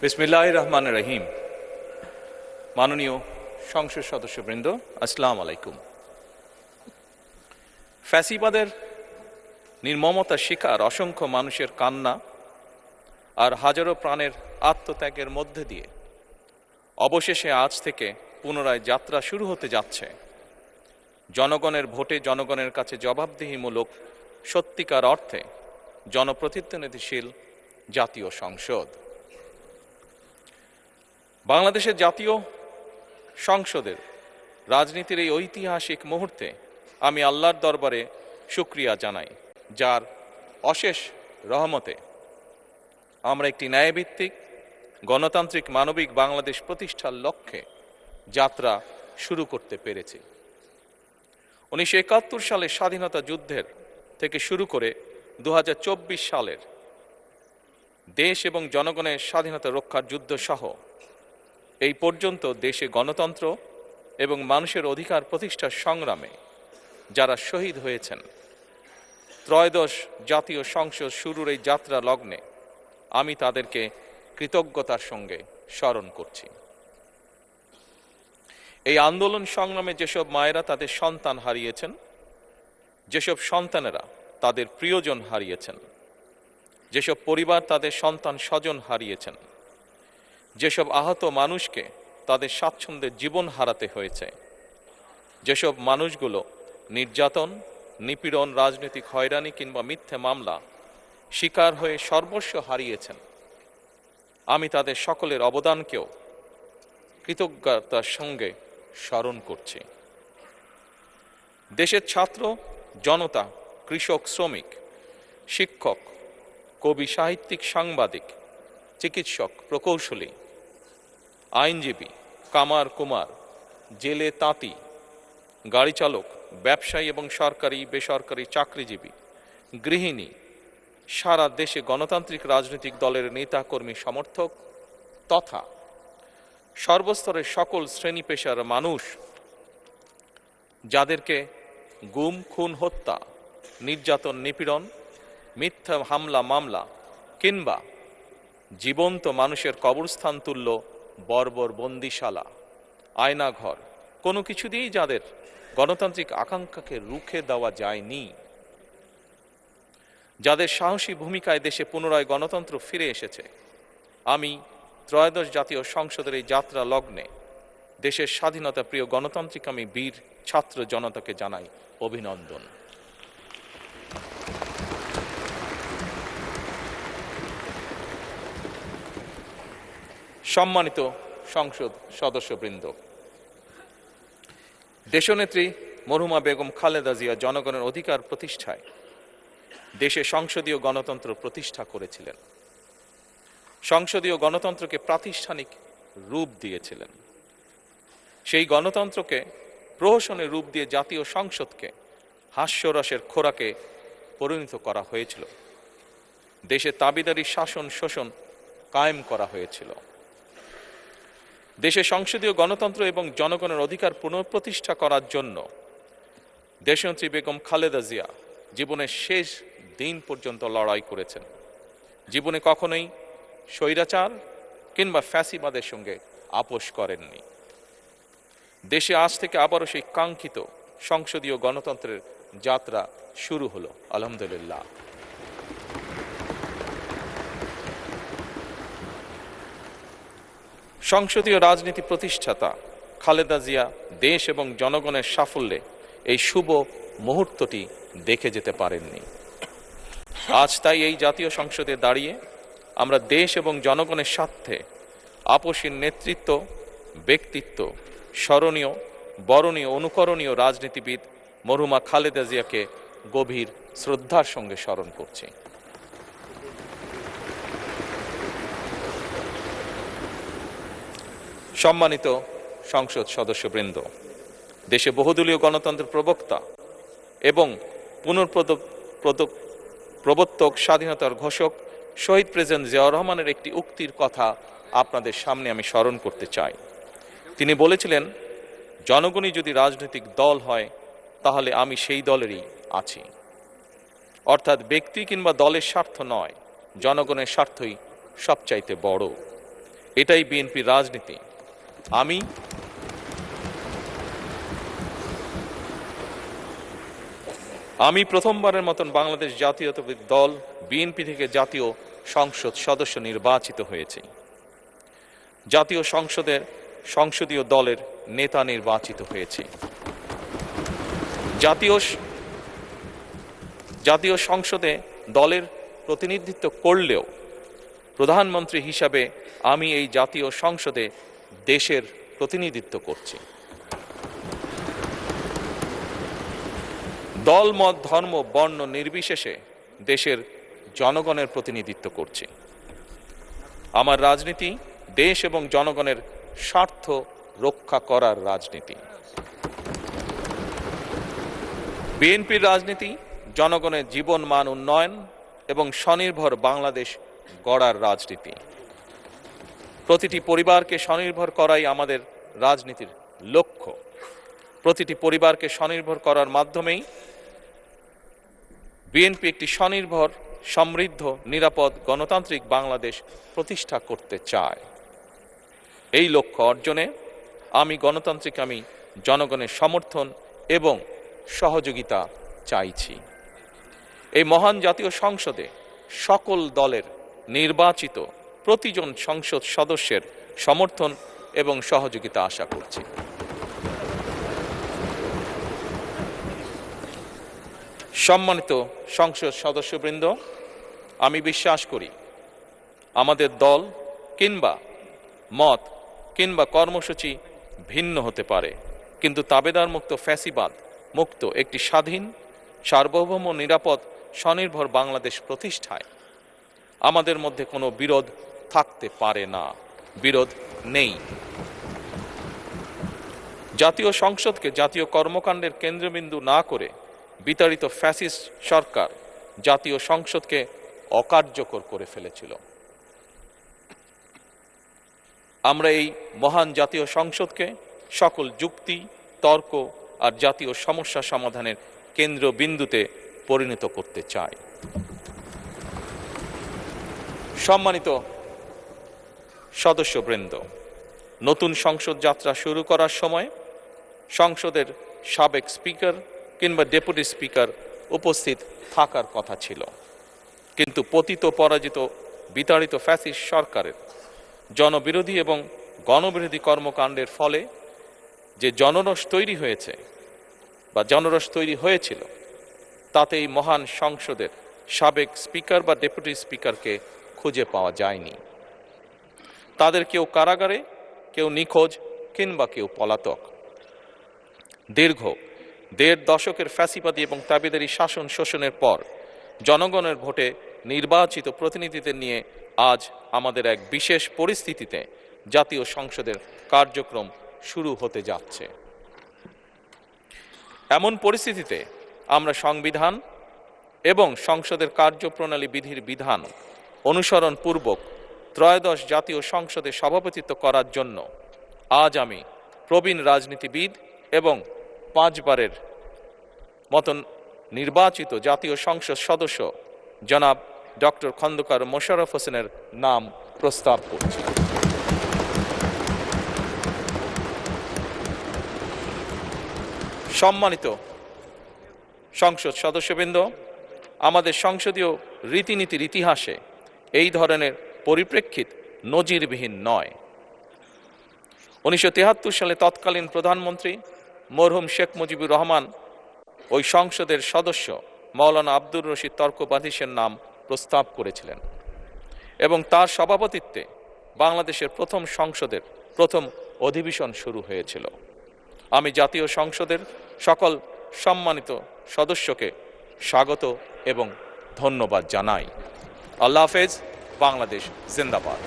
বিসমিল্লাহির রহমানির রহিম। মাননীয় সংসদ সদস্যবৃন্দ, আসসালামু আলাইকুম। ফ্যাসিবাদের নির্মমতার শিকার অসংখ্য মানুষের কান্না আর হাজারো প্রাণের আত্মত্যাগের মধ্যে দিয়ে অবশেষে আজ থেকে পুনরায় যাত্রা শুরু হতে যাচ্ছে জনগণের ভোটে জনগণের কাছে জবাবদিহিমূলক সত্যিকার অর্থে জনপ্রতিনিধিশীল জাতীয় সংসদ। বাংলাদেশের জাতীয় সংসদের রাজনীতির এই ঐতিহাসিক মুহূর্তে আমি আল্লাহর দরবারে শুকরিয়া জানাই, যার অশেষ রহমতে আমরা একটি ন্যায়ভিত্তিক গণতান্ত্রিক মানবিক বাংলাদেশ প্রতিষ্ঠার লক্ষ্যে যাত্রা শুরু করতে পেরেছি। 1971 সালের স্বাধীনতা যুদ্ধের থেকে শুরু করে 2024 সালের দেশ এবং জনগণের স্বাধীনতা রক্ষার যুদ্ধ সহ এই পর্যন্ত দেশে গণতন্ত্র এবং মানুষের অধিকার প্রতিষ্ঠার সংগ্রামে যারা শহীদ হয়েছেন, ত্রয়োদশ জাতীয় সংসদ শুরুর এই যাত্রা লগ্নে আমি তাদেরকে কৃতজ্ঞতার সঙ্গে স্মরণ করছি। এই আন্দোলন সংগ্রামে যেসব মায়েরা তাদের সন্তান হারিয়েছেন, যেসব সন্তানেরা তাদের প্রিয়জন হারিয়েছেন, যেসব পরিবার তাদের সন্তান স্বজন হারিয়েছেন, যেসব আহত মানুষকে তাদের স্বাচ্ছন্দ্যের জীবন হারাতে হয়েছে, যেসব মানুষগুলো নির্যাতন, নিপীড়ন, রাজনৈতিক হয়রানি কিংবা মিথ্যে মামলা শিকার হয়ে সর্বস্ব হারিয়েছেন, আমি তাদের সকলের অবদানকেও কৃতজ্ঞতার সঙ্গে স্মরণ করছি। দেশের ছাত্র জনতা, কৃষক, শ্রমিক, শিক্ষক, কবি, সাহিত্যিক, সাংবাদিক, চিকিৎসক, প্রকৌশলী, আইনজীবী, কামার কুমার, জেলে তাঁতি, গাড়ি চালক, ব্যবসায়ী এবং সরকারি বেসরকারি চাকরিজীবী, গৃহিণী, সারা দেশে গণতান্ত্রিক রাজনৈতিক দলের নেতা কর্মী সমর্থক তথা সর্বস্তরের সকল শ্রেণী পেশার মানুষ যাদেরকে গুম, খুন, হত্যা, নির্যাতন, নিপীড়ন, মিথ্যা হামলা মামলা কিংবা জীবন্ত মানুষের কবরস্থান তুল্য বর্বর বন্দিশালা, আয়নাঘর, কোনো কিছু দিয়েই যাদের গণতান্ত্রিক আকাঙ্ক্ষাকে রুখে দেওয়া যায়নি, যাদের সাহসী ভূমিকায় দেশে পুনরায় গণতন্ত্র ফিরে এসেছে, আমি ত্রয়োদশ জাতীয় সংসদের এই যাত্রা লগ্নে দেশের স্বাধীনতা প্রিয় গণতান্ত্রিকামী বীর ছাত্র জনতাকে জানাই অভিনন্দন। সম্মানিত সংসদ সদস্যবৃন্দ, দেশনেত্রী মরহুমা বেগম খালেদা জিয়া জনগণের অধিকার প্রতিষ্ঠায় দেশে সংসদীয় গণতন্ত্র প্রতিষ্ঠা করেছিলেন, সংসদীয় গণতন্ত্রকে প্রাতিষ্ঠানিক রূপ দিয়েছিলেন। সেই গণতন্ত্রকে প্রহসনের রূপ দিয়ে জাতীয় সংসদকে হাস্যরসের খোরাকে পরিণত করা হয়েছিল। দেশে তাবিদারি শাসন শোষণ কায়েম করা হয়েছিল। দেশে সংসদীয় গণতন্ত্র এবং জনগণের অধিকার পুনঃপ্রতিষ্ঠা করার জন্য দেশনেত্রী বেগম খালেদা জিয়া জীবনের শেষ দিন পর্যন্ত লড়াই করেছেন। জীবনে কখনোই স্বৈরাচার কিংবা ফ্যাসিবাদের সঙ্গে আপোষ করেননি। দেশে আজ থেকে আবারও সেই কাঙ্ক্ষিত সংসদীয় গণতন্ত্রের যাত্রা শুরু হলো, আলহামদুলিল্লাহ। সংসদীয় রাজনীতি প্রতিষ্ঠাতা খালেদা জিয়া দেশ এবং জনগণের সাফল্যে এই শুভ মুহূর্তটি দেখে যেতে পারেননি। আজ তাই এই জাতীয় সংসদে দাঁড়িয়ে আমরা দেশ এবং জনগণের স্বার্থে আপসীর নেতৃত্ব, ব্যক্তিত্ব, স্মরণীয়, বরণীয়, অনুকরণীয় রাজনীতিবিদ মরহুমা খালেদা জিয়াকে গভীর শ্রদ্ধার সঙ্গে স্মরণ করছি। সম্মানিত সংসদ সদস্যবৃন্দ, দেশে বহুদলীয় গণতন্ত্রের প্রবক্তা এবং প্রবর্তক, স্বাধীনতার ঘোষক শহীদ প্রেসিডেন্ট জিয়াউর রহমানের একটি উক্তির কথা আপনাদের সামনে আমি স্মরণ করতে চাই। তিনি বলেছিলেন, জনগণই যদি রাজনৈতিক দল হয় তাহলে আমি সেই দলেরই আছি। অর্থাৎ ব্যক্তি কিংবা দলের স্বার্থ নয়, জনগণের স্বার্থই সবচাইতে বড়। এটাই বিএনপির রাজনীতি। আমি প্রথমবারের মতন বাংলাদেশ জাতীয়তাবাদী দল বিএনপি থেকে জাতীয় সংসদ সদস্য নির্বাচিত হয়েছে। জাতীয় সংসদীয় দলের নেতা নির্বাচিত হয়েছে। জাতীয় সংসদে দলের প্রতিনিধিত্ব করলেও প্রধানমন্ত্রী হিসাবে আমি এই জাতীয় সংসদে দেশের প্রতিনিধিত্ব করছি। দল, মত, ধর্ম, বর্ণ নির্বিশেষে দেশের জনগণের প্রতিনিধিত্ব করছি। আমার রাজনীতি দেশ এবং জনগণের স্বার্থ রক্ষা করার রাজনীতি। বিএনপির রাজনীতি জনগণের জীবন মান উন্নয়ন এবং স্বনির্ভর বাংলাদেশ গড়ার রাজনীতি। প্রতিটি পরিবারকে স্বনির্ভর করাই আমাদের রাজনীতির লক্ষ্য। প্রতিটি পরিবারকে স্বনির্ভর করার মাধ্যমেই বিএনপি একটি স্বনির্ভর, সমৃদ্ধ, নিরাপদ, গণতান্ত্রিক বাংলাদেশ প্রতিষ্ঠা করতে চায়। এই লক্ষ্য অর্জনে আমি জনগণের সমর্থন এবং সহযোগিতা চাইছি। এই মহান জাতীয় সংসদে সকল দলের নির্বাচিত প্রতিজন সংসদ সদস্যের সমর্থন এবং সহযোগিতা আশা করছি। সম্মানিত সংসদ সদস্যবৃন্দ, আমি বিশ্বাস করি আমাদের দল কিংবা মত কিংবা কর্মসূচি ভিন্ন হতে পারে, কিন্তু তাবেদার মুক্ত, ফ্যাসিবাদ মুক্ত একটি স্বাধীন, সার্বভৌম, নিরাপদ, স্বনির্ভর বাংলাদেশ প্রতিষ্ঠায় আমাদের মধ্যে কোনো বিরোধ থাকতে পারে না, বিরোধ নেই। জাতীয় সংসদকে জাতীয় কর্মকাণ্ডের কেন্দ্রবিন্দু না করে বিতাড়িত ফ্যাসিস্ট সরকার জাতীয় সংসদকে অকার্যকর করে ফেলেছিল। আমরা এই মহান জাতীয় সংসদকে সকল যুক্তি, তর্ক আর জাতীয় সমস্যা সমাধানের কেন্দ্রবিন্দুতে পরিণত করতে চাই। সম্মানিত সদস্যবৃন্দ, নতুন সংসদ যাত্রা শুরু করার সময় সংসদের সাবেক স্পিকার কিংবা ডেপুটি স্পিকার উপস্থিত থাকার কথা ছিল, কিন্তু পতিত, পরাজিত, বিতাড়িত ফ্যাসিস্ট সরকারের জনবিরোধী এবং গণবিরোধী কর্মকাণ্ডের ফলে যে জনরোষ তৈরি হয়েছিল তাতে এই মহান সংসদের সাবেক স্পিকার বা ডেপুটি স্পিকারকে খুঁজে পাওয়া যায়নি। তাদের কেউ কারাগারে, কেউ নিখোঁজ কিংবা কেউ পলাতক। দীর্ঘ ১.৫ দশকের ফ্যাসিবাদী এবং তাবেদারি শাসন শোষণের পর জনগণের ভোটে নির্বাচিত প্রতিনিধিদের নিয়ে আজ আমাদের এক বিশেষ পরিস্থিতিতে জাতীয় সংসদের কার্যক্রম শুরু হতে যাচ্ছে। এমন পরিস্থিতিতে আমরা সংবিধান এবং সংসদের কার্যপ্রণালী বিধির বিধান অনুসরণ পূর্বক ত্রয়োদশ জাতীয় সংসদে সভাপতিত্ব করার জন্য আজ আমি প্রবীণ রাজনীতিবিদ এবং 5 বারের মতন নির্বাচিত জাতীয় সংসদ সদস্য জনাব ডক্টর খন্দকার মোশাররফ হোসেনের নাম প্রস্তাব করছি। সম্মানিত সংসদ সদস্যবৃন্দ, আমাদের সংসদীয় রীতিনীতির ইতিহাসে এই ধরনের পরিপ্রেক্ষিত নজিরবিহীন নয়। 1973 সালে তৎকালীন প্রধানমন্ত্রী মরহুম শেখ মুজিবুর রহমান ওই সংসদের সদস্য মাওলানা আব্দুর রশিদ তর্কবাধীশের নাম প্রস্তাব করেছিলেন এবং তার সভাপতিত্বে বাংলাদেশের প্রথম সংসদের প্রথম অধিবেশন শুরু হয়েছিল। আমি জাতীয় সংসদের সকল সম্মানিত সদস্যকে স্বাগত এবং ধন্যবাদ জানাই। আল্লাহ হাফেজ। বাংলাদেশ জিন্দাবাদ।